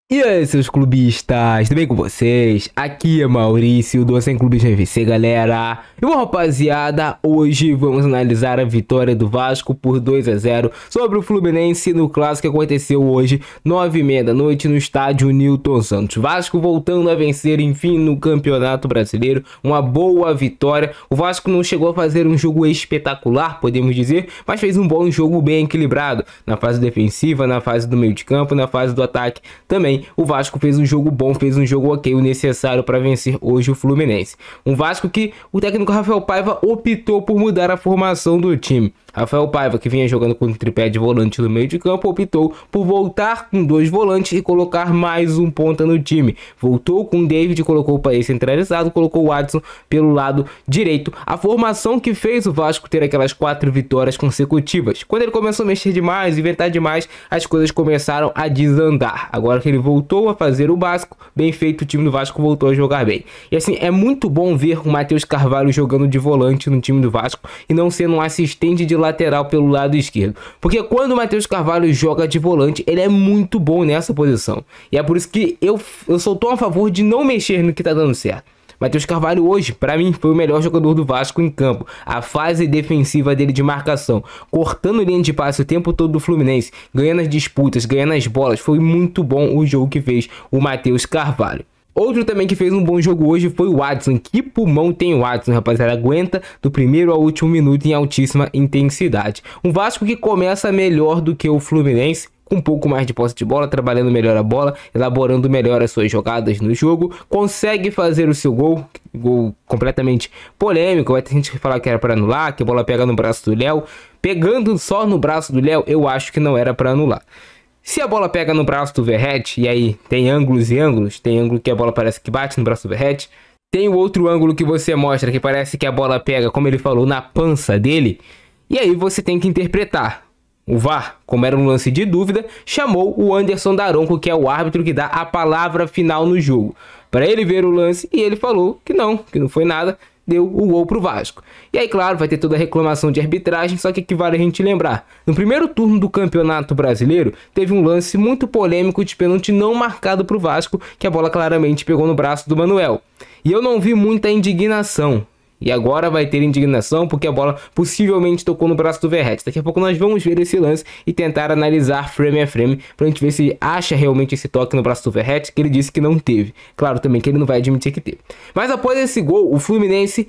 E aí, seus clubistas, tudo bem com vocês? Aqui é Maurício, do Sem Clubismo FC, galera. E bom, rapaziada, hoje vamos analisar a vitória do Vasco por 2-0 sobre o Fluminense no clássico que aconteceu hoje, 9h30 da noite, no estádio Newton Santos. Vasco voltando a vencer, enfim, no Campeonato Brasileiro, uma boa vitória. O Vasco não chegou a fazer um jogo espetacular, podemos dizer, mas fez um bom jogo bem equilibrado, na fase defensiva, na fase do meio de campo, na fase do ataque também. O Vasco fez um jogo bom, fez um jogo ok, o necessário para vencer hoje o Fluminense. Um Vasco que o técnico Rafael Paiva optou por mudar a formação do time. Rafael Paiva, que vinha jogando com o tripé de volante no meio de campo, optou por voltar com dois volantes e colocar mais um ponta no time. Voltou com o David, colocou o Paes centralizado, colocou o Watson pelo lado direito. A formação que fez o Vasco ter aquelas 4 vitórias consecutivas. Quando ele começou a mexer demais, inventar demais, as coisas começaram a desandar. Agora que ele voltou a fazer o básico, bem feito, o time do Vasco voltou a jogar bem. E assim, é muito bom ver o Matheus Carvalho jogando de volante no time do Vasco e não sendo um assistente de lateral pelo lado esquerdo. Porque quando o Matheus Carvalho joga de volante, ele é muito bom nessa posição. E é por isso que eu sou tão a favor de não mexer no que tá dando certo. Matheus Carvalho hoje, para mim, foi o melhor jogador do Vasco em campo. A fase defensiva dele de marcação, cortando linha de passe o tempo todo do Fluminense, ganhando as disputas, ganhando as bolas. Foi muito bom o jogo que fez o Matheus Carvalho. Outro também que fez um bom jogo hoje foi o Watson. Que pulmão tem o Watson, rapaziada. Aguenta do primeiro ao último minuto em altíssima intensidade. Um Vasco que começa melhor do que o Fluminense, com um pouco mais de posse de bola, trabalhando melhor a bola, elaborando melhor as suas jogadas no jogo, consegue fazer o seu gol completamente polêmico. Vai ter gente que falar que era para anular, que a bola pega no braço do Léo. Pegando só no braço do Léo, eu acho que não era para anular. Se a bola pega no braço do Verratti, e aí tem ângulos e ângulos, tem ângulo que a bola parece que bate no braço do Verratti, tem o outro ângulo que você mostra que parece que a bola pega, como ele falou, na pança dele, e aí você tem que interpretar. O VAR, como era um lance de dúvida, chamou o Anderson Daronco, que é o árbitro que dá a palavra final no jogo, para ele ver o lance, e ele falou que não foi nada, deu o gol pro Vasco. E aí, claro, vai ter toda a reclamação de arbitragem, só que aqui vale a gente lembrar. No primeiro turno do Campeonato Brasileiro, teve um lance muito polêmico de pênalti não marcado pro Vasco, que a bola claramente pegou no braço do Manuel. E eu não vi muita indignação. E agora vai ter indignação porque a bola possivelmente tocou no braço do Verratti. Daqui a pouco nós vamos ver esse lance e tentar analisar frame a frame pra gente ver se acha realmente esse toque no braço do Verratti, que ele disse que não teve. Claro também que ele não vai admitir que teve. Mas após esse gol, o Fluminense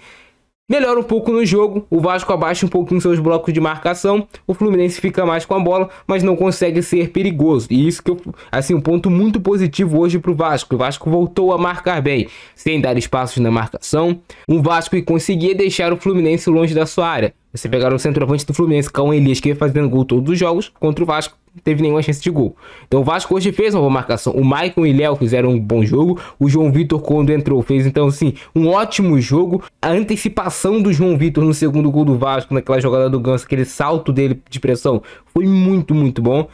melhora um pouco no jogo, o Vasco abaixa um pouquinho seus blocos de marcação, o Fluminense fica mais com a bola, mas não consegue ser perigoso. E isso que assim, um ponto muito positivo hoje pro Vasco. O Vasco voltou a marcar bem, sem dar espaços na marcação. Um Vasco que conseguia deixar o Fluminense longe da sua área. Você pegar o centroavante do Fluminense, Cauã Elias, que ia fazendo gol todos os jogos, contra o Vasco, não teve nenhuma chance de gol. Então o Vasco hoje fez uma boa marcação. O Maicon e Léo fizeram um bom jogo. O João Vitor, quando entrou, fez então assim um ótimo jogo. A antecipação do João Vitor no segundo gol do Vasco, naquela jogada do Ganso, aquele salto dele de pressão, foi muito bom.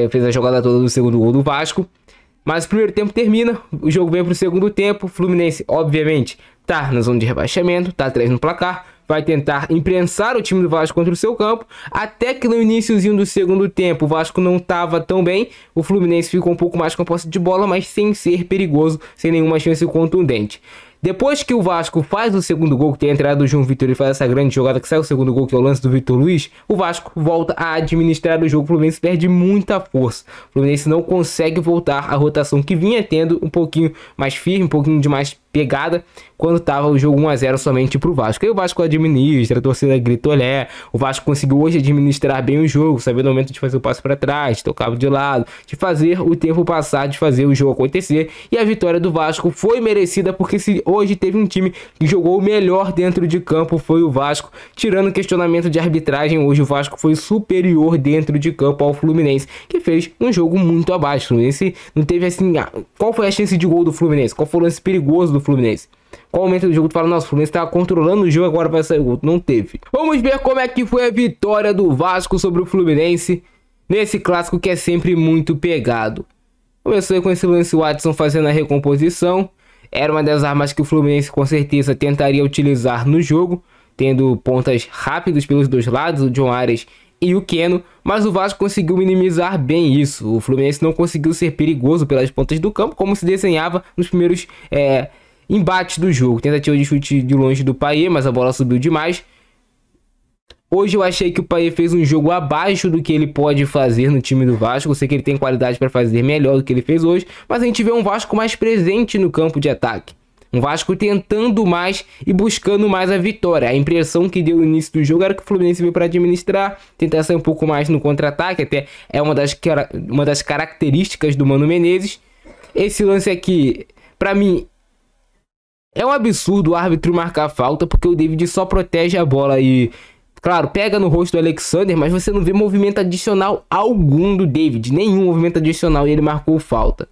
Fez a jogada toda do segundo gol do Vasco. Mas o primeiro tempo termina, o jogo vem para o segundo tempo. O Fluminense, obviamente, tá na zona de rebaixamento, tá atrás no placar. Vai tentar imprensar o time do Vasco contra o seu campo, até que no iniciozinho do segundo tempo o Vasco não estava tão bem, o Fluminense ficou um pouco mais com a posse de bola, mas sem ser perigoso, sem nenhuma chance contundente. Depois que o Vasco faz o segundo gol, que tem a entrada do João Vitor, ele faz essa grande jogada que sai o segundo gol, que é o lance do Vitor Luiz, o Vasco volta a administrar o jogo, o Fluminense perde muita força. O Fluminense não consegue voltar à rotação que vinha tendo, um pouquinho mais firme, um pouquinho de mais pegada, quando tava o jogo 1-0 somente pro Vasco. Aí o Vasco administra, a torcida grita olé, o Vasco conseguiu hoje administrar bem o jogo, sabendo o momento de fazer o passo para trás, de tocar de lado, de fazer o tempo passar, de fazer o jogo acontecer, e a vitória do Vasco foi merecida, porque se hoje teve um time que jogou o melhor dentro de campo, foi o Vasco, tirando o questionamento de arbitragem. Hoje o Vasco foi superior dentro de campo ao Fluminense, que fez um jogo muito abaixo. O Fluminense não teve assim, qual foi a chance de gol do Fluminense? Qual foi o lance perigoso do Fluminense? Qual momento do jogo tu fala, nossa, o Fluminense tava controlando o jogo, agora vai sair o gol? Não teve. Vamos ver como é que foi a vitória do Vasco sobre o Fluminense nesse clássico que é sempre muito pegado. Começou com esse lance, o Watson fazendo a recomposição. Era uma das armas que o Fluminense com certeza tentaria utilizar no jogo, tendo pontas rápidas pelos dois lados, o John Arias e o Keno, mas o Vasco conseguiu minimizar bem isso. O Fluminense não conseguiu ser perigoso pelas pontas do campo, como se desenhava nos primeiros embates do jogo. Tentativa de chute de longe do Payet, mas a bola subiu demais. Hoje eu achei que o Payet fez um jogo abaixo do que ele pode fazer no time do Vasco. Eu sei que ele tem qualidade para fazer melhor do que ele fez hoje, mas a gente vê um Vasco mais presente no campo de ataque. Um Vasco tentando mais e buscando mais a vitória. A impressão que deu no início do jogo era que o Fluminense veio para administrar, tentar sair um pouco mais no contra-ataque, até é uma das características do Mano Menezes. Esse lance aqui, para mim, é um absurdo o árbitro marcar falta, porque o David só protege a bola e, claro, pega no rosto do Alexander, mas você não vê movimento adicional algum do David, nenhum movimento adicional, e ele marcou falta.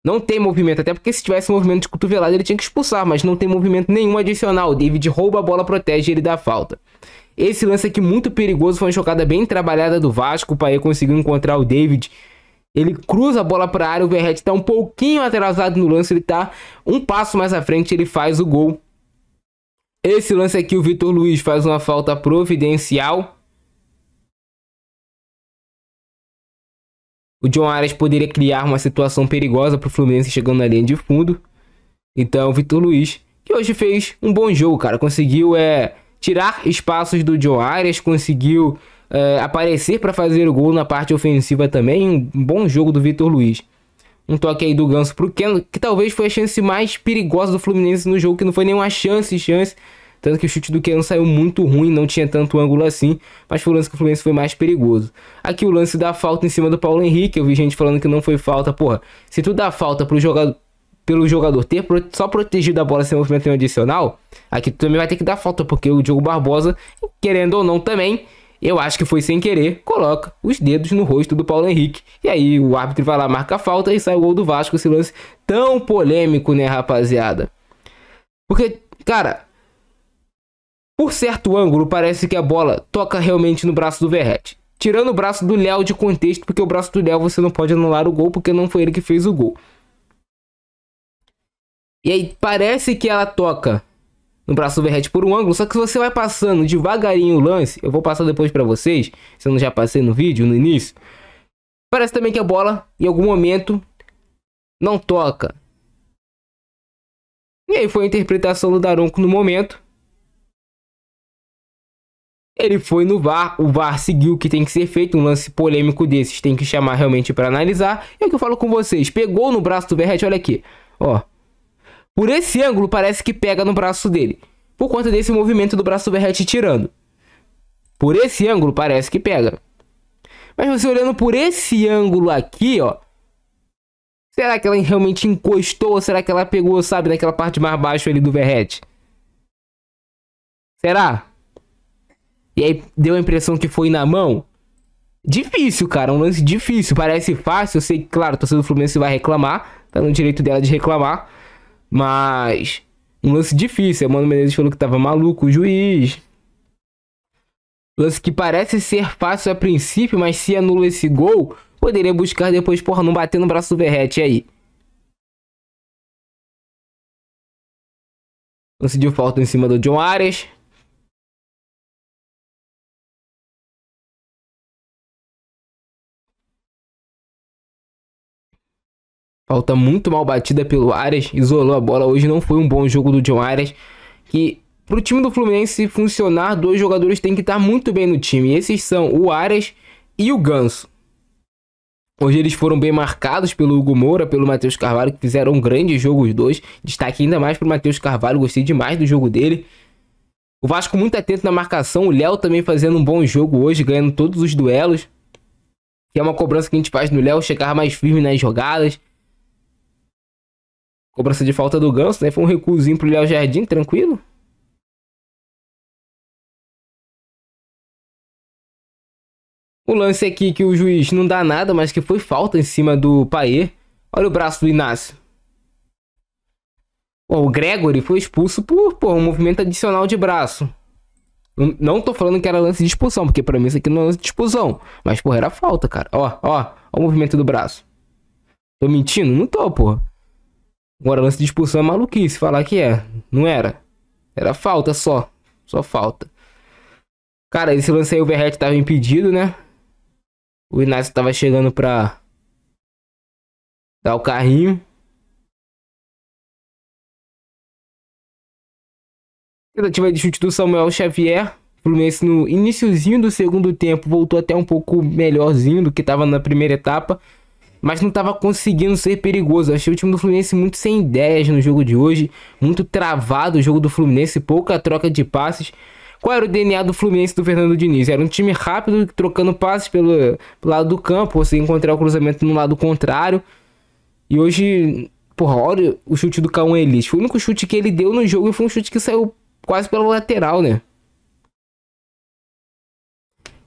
Não tem movimento, até porque se tivesse movimento de cotovelada ele tinha que expulsar, mas não tem movimento nenhum adicional. O David rouba a bola, protege e ele dá falta. Esse lance aqui muito perigoso, foi uma jogada bem trabalhada do Vasco. O Payet conseguiu encontrar o David. Ele cruza a bola para a área, o Verratti está um pouquinho atrasado no lance, ele está um passo mais à frente, ele faz o gol. Esse lance aqui, o Vitor Luiz faz uma falta providencial. O John Arias poderia criar uma situação perigosa para o Fluminense chegando na linha de fundo. Então, o Vitor Luiz, que hoje fez um bom jogo, cara. Conseguiu tirar espaços do John Arias, conseguiu aparecer para fazer o gol na parte ofensiva também. Um bom jogo do Vitor Luiz. Um toque aí do Ganso pro Keno, que talvez foi a chance mais perigosa do Fluminense no jogo, que não foi nenhuma chance. Tanto que o chute do Keno saiu muito ruim, não tinha tanto ângulo assim, mas foi o lance que o Fluminense foi mais perigoso. Aqui o lance da falta em cima do Paulo Henrique, eu vi gente falando que não foi falta. Porra, se tu dá falta pelo jogador ter só protegido a bola sem movimento adicional, aqui tu também vai ter que dar falta, porque o Diogo Barbosa, querendo ou não também, eu acho que foi sem querer, coloca os dedos no rosto do Paulo Henrique. E aí o árbitro vai lá, marca a falta e sai o gol do Vasco. Esse lance tão polêmico, né, rapaziada? Porque, cara, por certo ângulo, parece que a bola toca realmente no braço do Verratti. Tirando o braço do Léo de contexto, porque o braço do Léo você não pode anular o gol, porque não foi ele que fez o gol. E aí parece que ela toca no braço do Verratti por um ângulo, só que se você vai passando devagarinho o lance, eu vou passar depois pra vocês, se eu não já passei no vídeo, no início. Parece também que a bola, em algum momento, não toca. E aí foi a interpretação do Daronco no momento. Ele foi no VAR, o VAR seguiu o que tem que ser feito, um lance polêmico desses tem que chamar realmente para analisar. E é o que eu falo com vocês, pegou no braço do Verratti, olha aqui, ó. Por esse ângulo parece que pega no braço dele, por conta desse movimento do braço do Verratti tirando. Por esse ângulo parece que pega. Mas você olhando por esse ângulo aqui, ó, será que ela realmente encostou ou será que ela pegou, sabe, naquela parte mais baixa ali do Verratti? Será? E aí deu a impressão que foi na mão. Difícil, cara. Um lance difícil. Parece fácil. Eu sei que, claro, a torcida do Fluminense vai reclamar. Tá no direito dela de reclamar. Mas um lance difícil. O Mano Menezes falou que tava maluco, o juiz. Lance que parece ser fácil a princípio, mas se anula esse gol, poderia buscar depois, porra, não bater no braço do Verratti aí. Lance de falta em cima do John Arias. Falta muito mal batida pelo Arias, isolou a bola. Hoje não foi um bom jogo do John Arias. Que pro time do Fluminense funcionar, dois jogadores têm que estar muito bem no time. E esses são o Arias e o Ganso. Hoje eles foram bem marcados pelo Hugo Moura, pelo Matheus Carvalho, que fizeram um grande jogo os dois. Destaque ainda mais pro Matheus Carvalho, gostei demais do jogo dele. O Vasco muito atento na marcação, o Léo também fazendo um bom jogo hoje, ganhando todos os duelos. Que é uma cobrança que a gente faz no Léo, chegar mais firme nas jogadas. Cobrança de falta do Ganso, né? Foi um recuozinho pro Léo Jardim, tranquilo. O lance aqui que o juiz não dá nada, mas que foi falta em cima do Payet. Olha o braço do Inácio. O Gregory foi expulso por um movimento adicional de braço. Não tô falando que era lance de expulsão, porque pra mim isso aqui não é lance de expulsão. Mas, porra, era falta, cara. Ó o movimento do braço. Tô mentindo? Não tô, porra. Agora, lance de expulsão é maluquice falar que é. Não era. Era falta só. Só falta. Cara, esse lance aí o Verratti tava impedido, né? O Inácio tava chegando pra dar o carrinho. Tentativa de chute do Samuel Xavier. O Fluminense no iniciozinho do segundo tempo voltou até um pouco melhorzinho do que estava na primeira etapa, mas não estava conseguindo ser perigoso. Achei o time do Fluminense muito sem ideias no jogo de hoje, muito travado o jogo do Fluminense, pouca troca de passes. Qual era o DNA do Fluminense do Fernando Diniz? Era um time rápido, trocando passes pelo lado do campo, você encontrar o cruzamento no lado contrário. E hoje, porra, olha o chute do Cauã Elis. Foi o único chute que ele deu no jogo e foi um chute que saiu quase pela lateral, né?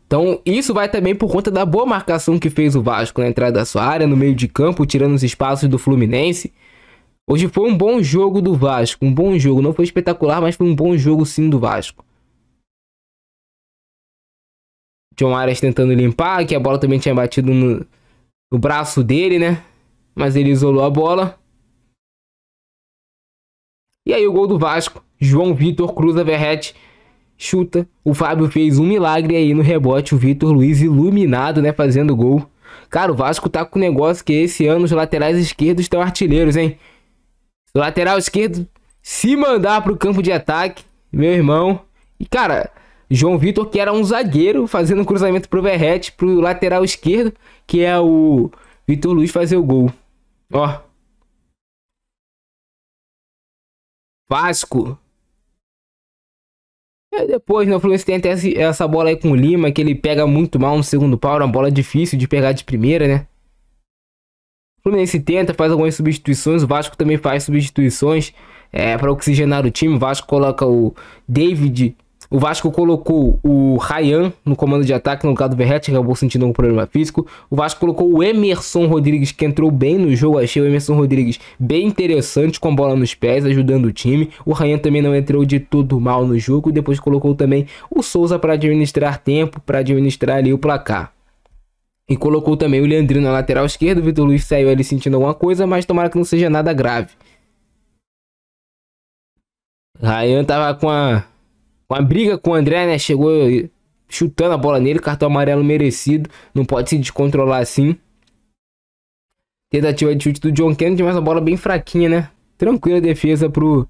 Então, isso vai também por conta da boa marcação que fez o Vasco na entrada da sua área, no meio de campo, tirando os espaços do Fluminense. Hoje foi um bom jogo do Vasco, um bom jogo. Não foi espetacular, mas foi um bom jogo sim do Vasco. John Arias tentando limpar, que a bola também tinha batido no braço dele, né? Mas ele isolou a bola. E aí o gol do Vasco. João Vitor cruza, Verratti chuta. O Fábio fez um milagre aí no rebote. O Vitor Luiz iluminado, né? Fazendo gol. Cara, o Vasco tá com um negócio que esse ano os laterais esquerdos estão artilheiros, hein? O lateral esquerdo se mandar pro campo de ataque, meu irmão. E, cara, João Vitor, que era um zagueiro, fazendo um cruzamento pro Verratti, pro lateral esquerdo, que é o Vitor Luiz, fazer o gol. Ó. Vasco. Depois, no Fluminense tem até essa bola aí com o Lima, que ele pega muito mal no segundo pau. Uma bola difícil de pegar de primeira, né? O Fluminense tenta, faz algumas substituições. O Vasco também faz substituições para oxigenar o time. O Vasco coloca o David. O Vasco colocou o Ryan no comando de ataque no lugar do Verratti, que acabou sentindo um problema físico. O Vasco colocou o Emerson Rodrigues, que entrou bem no jogo. Achei o Emerson Rodrigues bem interessante, com a bola nos pés, ajudando o time. O Ryan também não entrou de todo mal no jogo. Depois colocou também o Souza para administrar tempo, para administrar ali o placar. E colocou também o Leandrinho na lateral esquerda. O Vitor Luiz saiu ali sentindo alguma coisa, mas tomara que não seja nada grave. Ryan tava com a briga com o André, né? Chegou chutando a bola nele. Cartão amarelo merecido. Não pode se descontrolar assim. Tentativa de chute do John Kennedy, mas a bola bem fraquinha, né? Tranquila defesa pro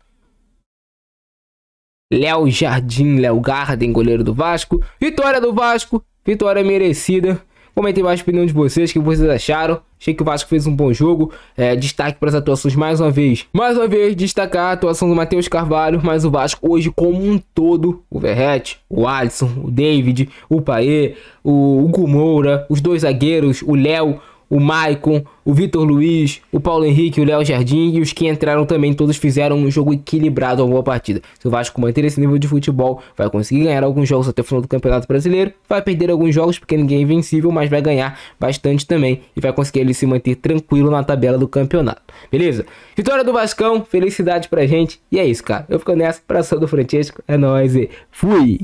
Léo Jardim, Léo Garden, goleiro do Vasco. Vitória do Vasco. Vitória merecida. Comentem mais a opinião de vocês, o que vocês acharam. Achei que o Vasco fez um bom jogo. Destaque para as atuações mais uma vez. Mais uma vez, destacar a atuação do Matheus Carvalho. Mas o Vasco hoje como um todo. O Verratti, o Alisson, o David, o Paê, o Hugo Moura, os dois zagueiros, o Léo, o Maicon, o Vitor Luiz, o Paulo Henrique, o Léo Jardim e os que entraram também, todos fizeram um jogo equilibrado, uma boa partida. Se o Vasco manter esse nível de futebol, vai conseguir ganhar alguns jogos até o final do Campeonato Brasileiro, vai perder alguns jogos porque ninguém é invencível, mas vai ganhar bastante também e vai conseguir ele se manter tranquilo na tabela do campeonato. Beleza? Vitória do Vascão, felicidade pra gente e é isso, cara. Eu fico nessa, abração do Francesco, é nóis e fui!